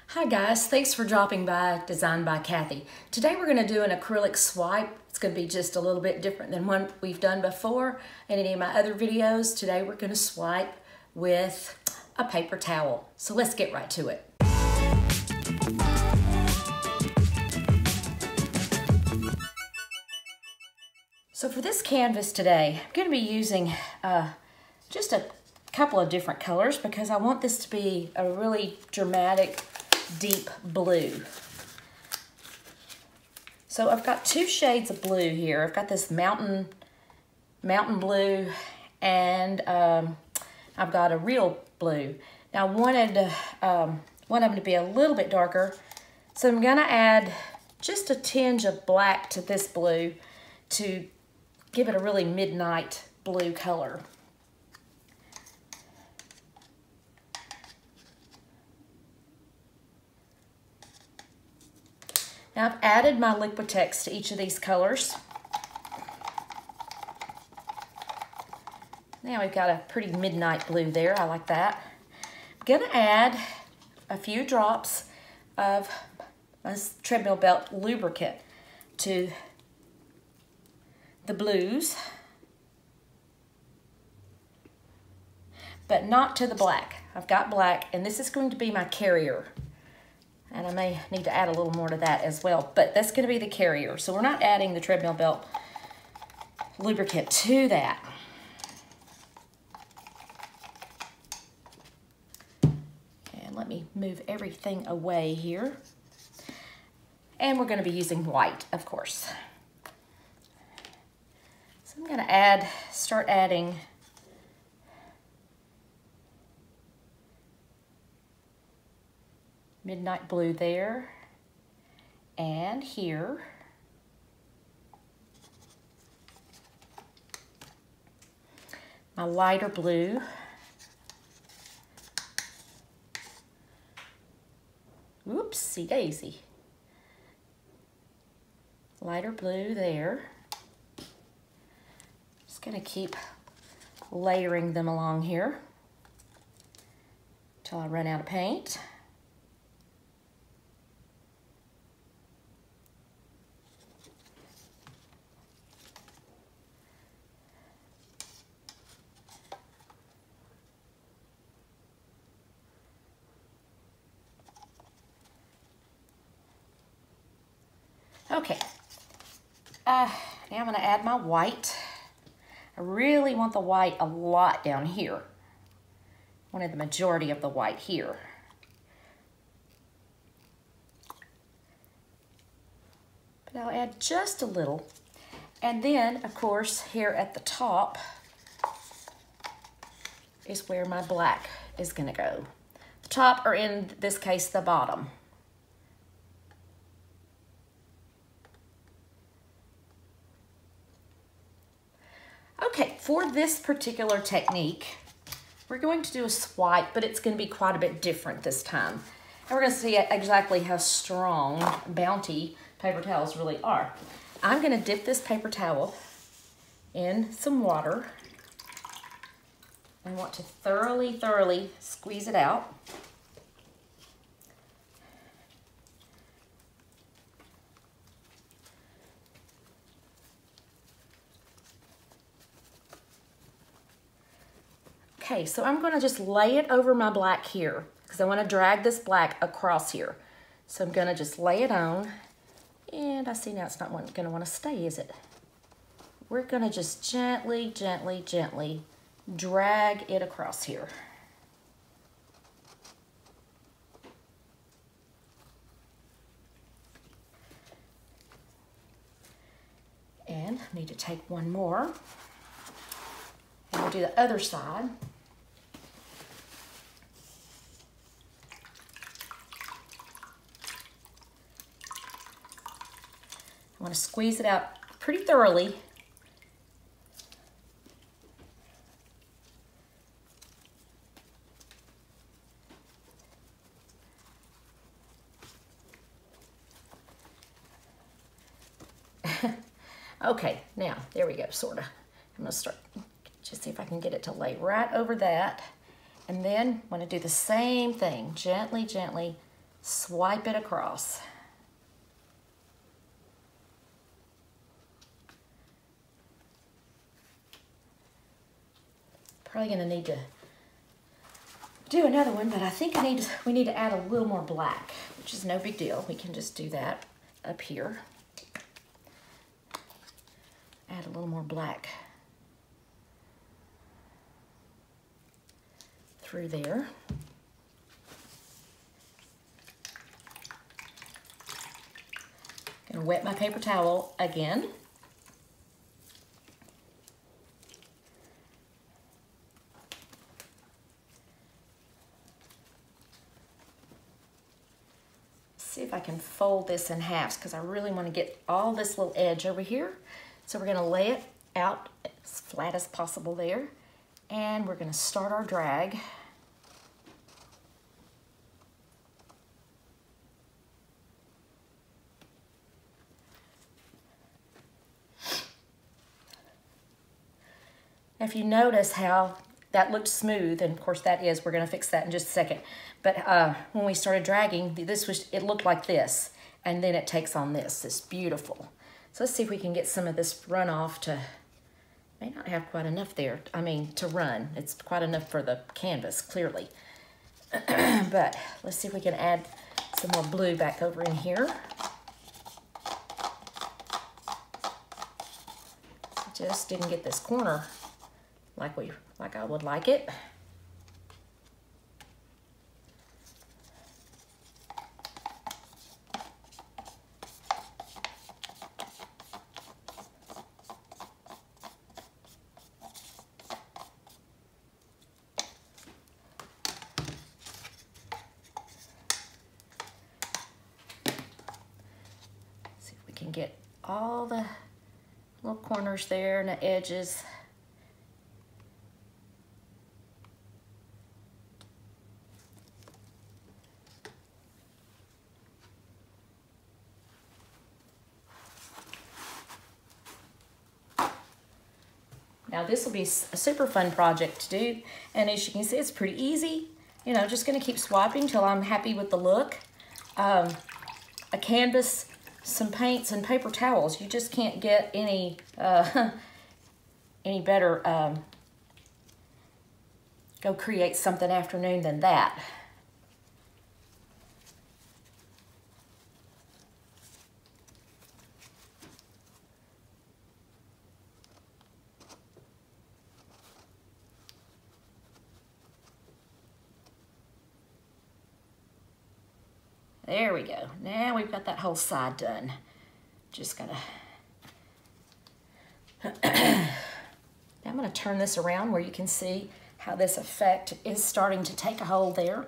Hi guys, thanks for dropping by Designed by Kathy. Today we're going to do an acrylic swipe. It's going to be just a little bit different than one we've done before in any of my other videos. Today we're going to swipe with a paper towel. So let's get right to it. So for this canvas today, I'm going to be using just a couple of different colors because I want this to be a really dramatic deep blue. So I've got two shades of blue here. I've got this mountain blue and I've got a real blue. Now I wanted one of them to be a little bit darker, so I'm gonna add just a tinge of black to this blue to give it a really midnight blue color. Now I've added my Liquitex to each of these colors. Now we've got a pretty midnight blue there. I like that. I'm gonna add a few drops of my Treadmill Belt Lubricant to the blues, but not to the black. I've got black, and this is going to be my carrier. And I may need to add a little more to that as well, but that's going to be the carrier. So we're not adding the Treadmill Belt Lubricant to that. And let me move everything away here. And we're going to be using white, of course. So I'm going to start adding midnight blue there and here. My lighter blue. Oopsie daisy. Lighter blue there. Just gonna keep layering them along here until I run out of paint. Okay, now I'm going to add my white. I really want the white a lot down here. I wanted the majority of the white here. But I'll add just a little. And then, of course, here at the top is where my black is going to go. The top, or in this case, the bottom. Okay, for this particular technique, we're going to do a swipe, but it's going to be quite a bit different this time. And we're going to see exactly how strong Bounty paper towels really are. I'm going to dip this paper towel in some water. I want to thoroughly squeeze it out. Okay, so I'm gonna just lay it over my black here because I wanna drag this black across here. So I'm gonna just lay it on, and I see now it's not gonna wanna stay, is it? We're gonna just gently drag it across here. And I need to take one more, and we'll do the other side. I want to squeeze it out pretty thoroughly. Okay, now, there we go, sorta. I'm gonna start, just see if I can get it to lay right over that. And then I'm gonna do the same thing, gently swipe it across. Probably gonna need to do another one, but I think we need to add a little more black, which is no big deal. We can just do that up here. Add a little more black through there. Gonna wet my paper towel again. See if I can fold this in halves because I really want to get all this little edge over here. So we're going to lay it out as flat as possible there. And we're going to start our drag. If you notice how that looked smooth, and of course that is, we're going to fix that in just a second. But when we started dragging, it looked like this, and then it takes on this. It's beautiful. So let's see if we can get some of this runoff to, may not have quite enough there, to run. It's quite enough for the canvas, clearly. But let's see if we can add some more blue back over in here. Just didn't get this corner like I would like it. See if we can get all the little corners there and the edges. Now this will be a super fun project to do, and as you can see, it's pretty easy. You know, just gonna keep swiping till I'm happy with the look. A canvas, some paints, and paper towels. You just can't get any better, go create something afternoon than that. There we go. Now we've got that whole side done. Just gonna... Now I'm gonna turn this around where you can see how this effect is starting to take a hold there.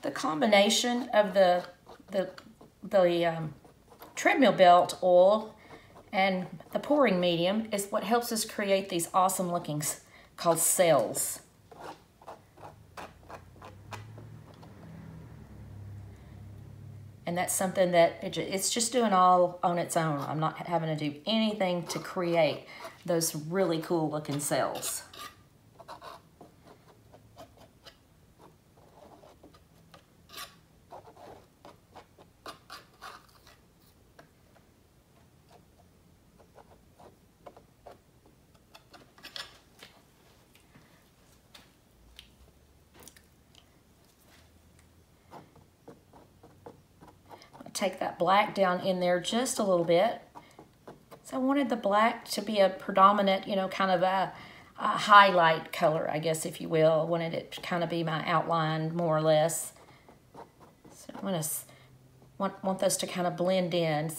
The combination of the treadmill belt oil and the pouring medium is what helps us create these awesome lookings called cells. And that's something that it's just doing all on its own. I'm not having to do anything to create those really cool looking cells. Take that black down in there just a little bit. So I wanted the black to be a predominant, you know, kind of a highlight color, I guess, if you will. I wanted it to kind of be my outline, more or less. So I want those to kind of blend in.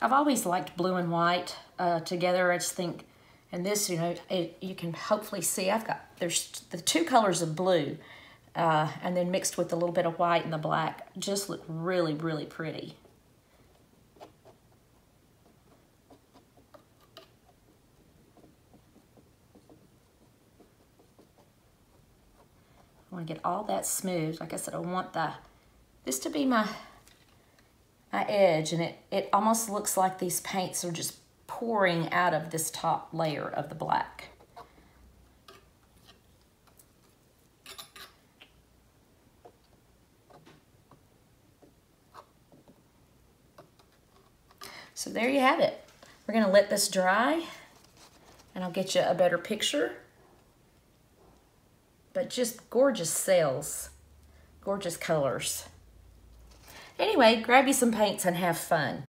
I've always liked blue and white together. I just think, and this, you know, you can hopefully see there's the two colors of blue and then mixed with a little bit of white and the black, just look really, really pretty. I want to get all that smooth. Like I said, I want this to be my edge, and it almost looks like these paints are just pouring out of this top layer of the black. So there you have it. We're gonna let this dry and I'll get you a better picture. But just gorgeous sails, gorgeous colors. Anyway, grab you some paints and have fun.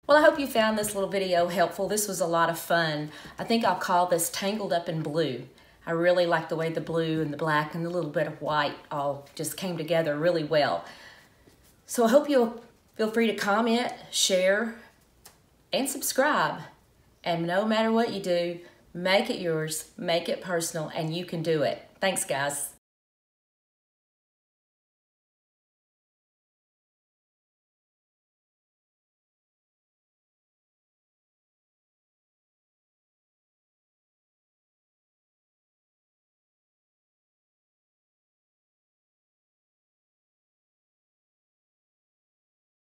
Well, I hope you found this little video helpful. This was a lot of fun. I think I'll call this Tangled Up in Blue. I really like the way the blue and the black and a little bit of white all just came together really well. So I hope you'll feel free to comment, share, and subscribe. And no matter what you do, make it yours, make it personal, and you can do it. Thanks, guys.